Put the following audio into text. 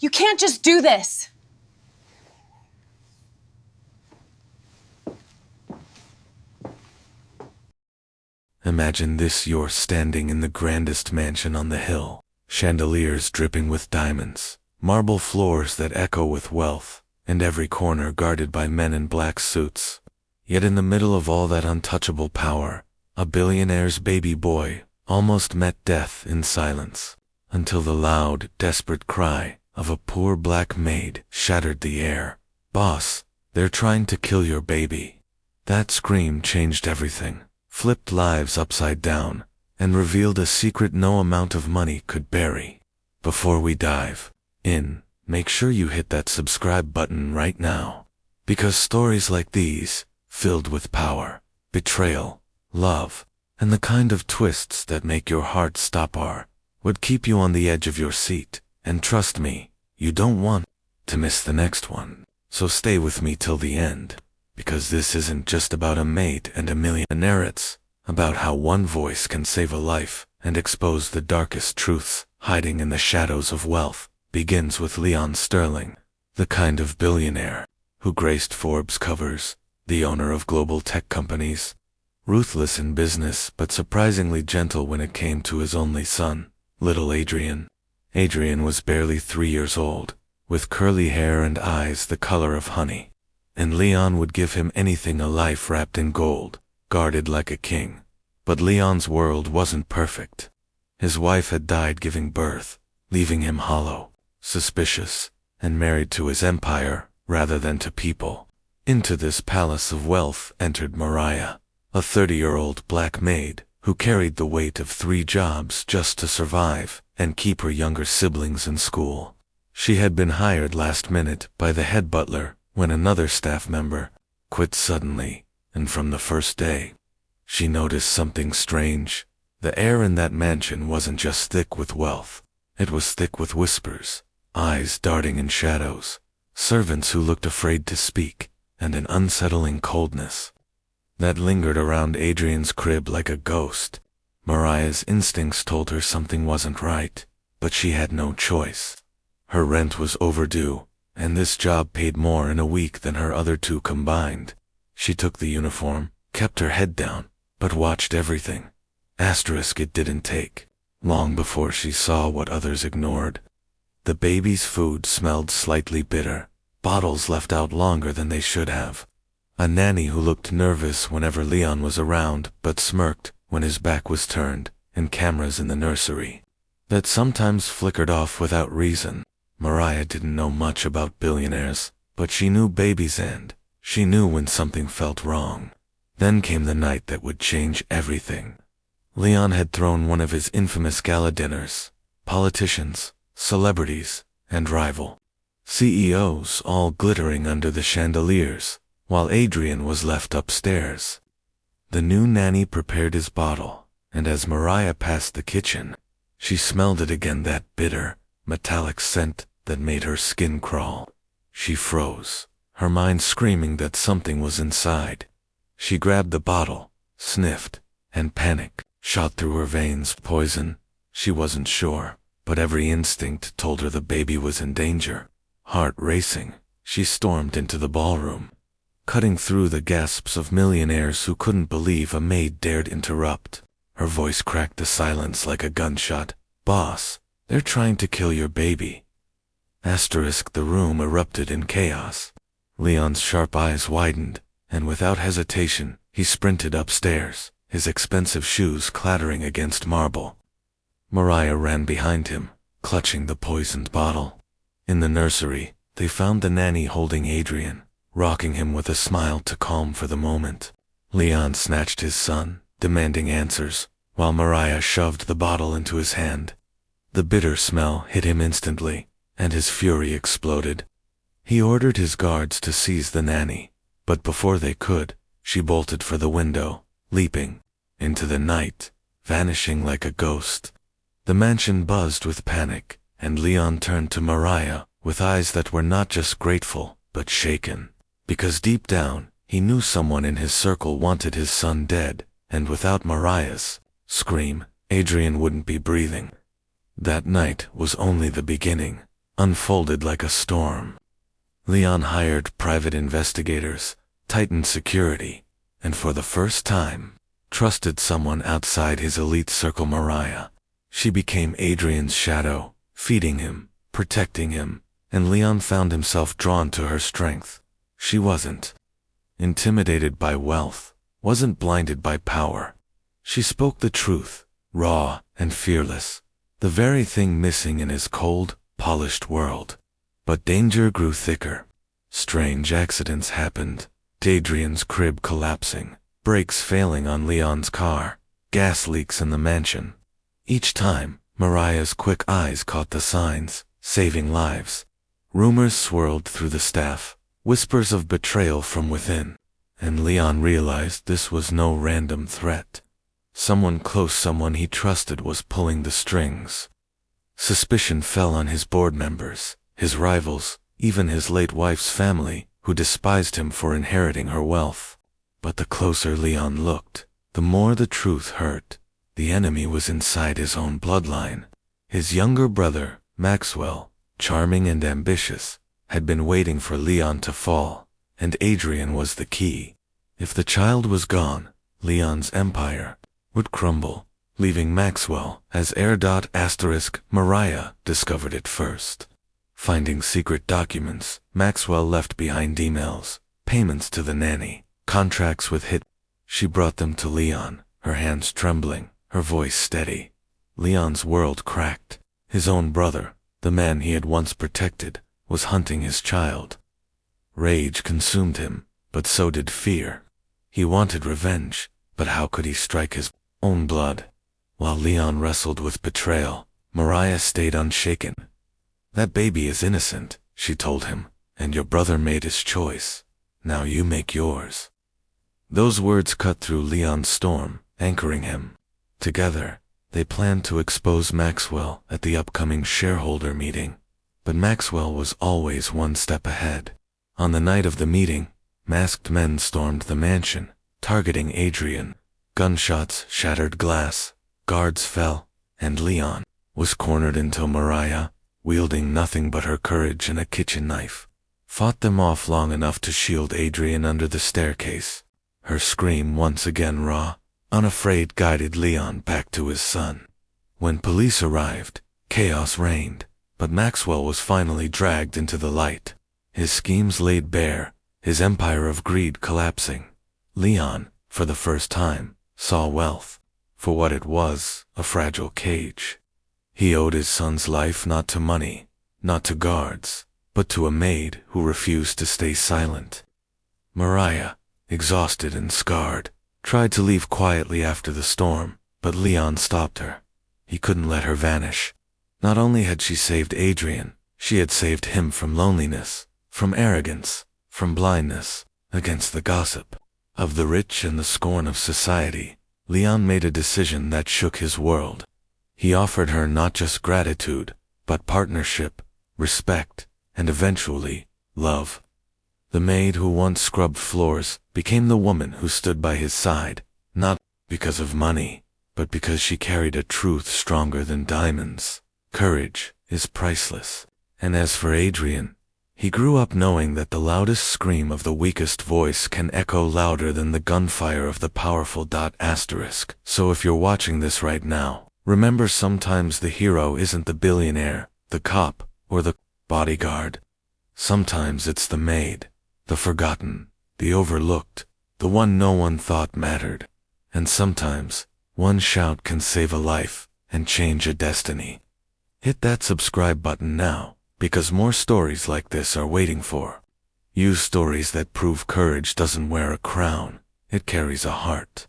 You can't just do this. Imagine this: you're standing in the grandest mansion on the hill, chandeliers dripping with diamonds, marble floors that echo with wealth, and every corner guarded by men in black suits. Yet in the middle of all that untouchable power, a billionaire's baby boy almost met death in silence, until the loud, desperate cry of a poor black maid shattered the air. "Boss, they're trying to kill your baby." That scream changed everything, flipped lives upside down, and revealed a secret no amount of money could bury. Before we dive in, make sure you hit that subscribe button right now, because stories like these, filled with power, betrayal, love, and the kind of twists that make your heart stop would keep you on the edge of your seat. And trust me, you don't want to miss the next one. So stay with me till the end, because this isn't just about a maid and a millionaire. It's about how one voice can save a life and expose the darkest truths hiding in the shadows of wealth. Begins with Leon Sterling, the kind of billionaire who graced Forbes covers, the owner of global tech companies, ruthless in business but surprisingly gentle when it came to his only son, little Adrian. Adrian was barely 3 years old, with curly hair and eyes the color of honey, and Leon would give him anything: a life wrapped in gold, guarded like a king. But Leon's world wasn't perfect. His wife had died giving birth, leaving him hollow, suspicious, and married to his empire rather than to people. Into this palace of wealth entered Mariah, a 30-year-old black maid who carried the weight of 3 jobs just to survive and keep her younger siblings in school. She had been hired last minute by the head butler when another staff member quit suddenly, and from the first day, she noticed something strange. The air in that mansion wasn't just thick with wealth, it was thick with whispers, eyes darting in shadows, servants who looked afraid to speak, and an unsettling coldness that lingered around Adrian's crib like a ghost. Mariah's instincts told her something wasn't right, but she had no choice. Her rent was overdue, and this job paid more in a week than her other 2 combined. She took the uniform, kept her head down, but watched everything. It didn't take long before she saw what others ignored. The baby's food smelled slightly bitter, bottles left out longer than they should have, a nanny who looked nervous whenever Leon was around but smirked when his back was turned, and cameras in the nursery that sometimes flickered off without reason. Mariah didn't know much about billionaires, but she knew babies, and she knew when something felt wrong. Then came the night that would change everything. Leon had thrown one of his infamous gala dinners. Politicians, celebrities, and rival CEOs all glittering under the chandeliers, while Adrian was left upstairs. The new nanny prepared his bottle, and as Mariah passed the kitchen, she smelled it again, that bitter, metallic scent that made her skin crawl. She froze, her mind screaming that something was inside. She grabbed the bottle, sniffed, and panic shot through her veins. Poison? She wasn't sure, but every instinct told her the baby was in danger. Heart racing, she stormed into the ballroom, cutting through the gasps of millionaires who couldn't believe a maid dared interrupt. Her voice cracked the silence like a gunshot. "Boss, they're trying to kill your baby." The room erupted in chaos. Leon's sharp eyes widened, and without hesitation, he sprinted upstairs, his expensive shoes clattering against marble. Mariah ran behind him, clutching the poisoned bottle. In the nursery, they found the nanny holding Adrian, rocking him with a smile to calm for the moment. Leon snatched his son, demanding answers, while Mariah shoved the bottle into his hand. The bitter smell hit him instantly, and his fury exploded. He ordered his guards to seize the nanny, but before they could, she bolted for the window, leaping into the night, vanishing like a ghost. The mansion buzzed with panic, and Leon turned to Mariah with eyes that were not just grateful, but shaken, because deep down, he knew someone in his circle wanted his son dead, and without Mariah's scream, Adrian wouldn't be breathing. That night was only the beginning. unfolded like a storm. Leon hired private investigators, tightened security, and for the first time, trusted someone outside his elite circle. Mariah. She became Adrian's shadow, feeding him, protecting him, and Leon found himself drawn to her strength. She wasn't intimidated by wealth, wasn't blinded by power. She spoke the truth, raw and fearless, the very thing missing in his cold, polished world. But danger grew thicker. Strange accidents happened. Adrian's crib collapsing, brakes failing on Leon's car, gas leaks in the mansion. Each time, Mariah's quick eyes caught the signs, saving lives. Rumors swirled through the staff, whispers of betrayal from within. And Leon realized this was no random threat. Someone close, someone he trusted, was pulling the strings. Suspicion fell on his board members, his rivals, even his late wife's family, who despised him for inheriting her wealth. But the closer Leon looked, the more the truth hurt. The enemy was inside his own bloodline. His younger brother, Maxwell, charming and ambitious, had been waiting for Leon to fall, and Adrian was the key. If the child was gone, Leon's empire would crumble, leaving Maxwell as heir. Mariah discovered it first. Finding secret documents, Maxwell left behind emails, payments to the nanny, contracts with hit. She brought them to Leon, her hands trembling, her voice steady. Leon's world cracked. His own brother, the man he had once protected, was hunting his child. Rage consumed him, but so did fear. He wanted revenge, but how could he strike his own blood? While Leon wrestled with betrayal, Mariah stayed unshaken. "That baby is innocent," she told him, "and your brother made his choice. Now you make yours." Those words cut through Leon's storm, anchoring him. Together, they planned to expose Maxwell at the upcoming shareholder meeting. But Maxwell was always one step ahead. On the night of the meeting, masked men stormed the mansion, targeting Adrian. Gunshots shattered glass, guards fell, and Leon was cornered until Mariah, wielding nothing but her courage and a kitchen knife, fought them off long enough to shield Adrian under the staircase. Her scream, once again raw, unafraid, guided Leon back to his son. When police arrived, chaos reigned, but Maxwell was finally dragged into the light. His schemes laid bare, his empire of greed collapsing. Leon, for the first time, saw wealth for what it was, a fragile cage. He owed his son's life not to money, not to guards, but to a maid who refused to stay silent. Mariah, exhausted and scarred, tried to leave quietly after the storm, but Leon stopped her. He couldn't let her vanish. Not only had she saved Adrian, she had saved him from loneliness, from arrogance, from blindness, against the gossip of the rich and the scorn of society. Leon made a decision that shook his world. He offered her not just gratitude, but partnership, respect, and eventually, love. The maid who once scrubbed floors became the woman who stood by his side, not because of money, but because she carried a truth stronger than diamonds. Courage is priceless. And as for Adrian, he grew up knowing that the loudest scream of the weakest voice can echo louder than the gunfire of the powerful. So if you're watching this right now, remember, sometimes the hero isn't the billionaire, the cop, or the bodyguard. Sometimes it's the maid, the forgotten, the overlooked, the one no one thought mattered. And sometimes, one shout can save a life and change a destiny. Hit that subscribe button now, because more stories like this are waiting for you. Stories that prove courage doesn't wear a crown, it carries a heart.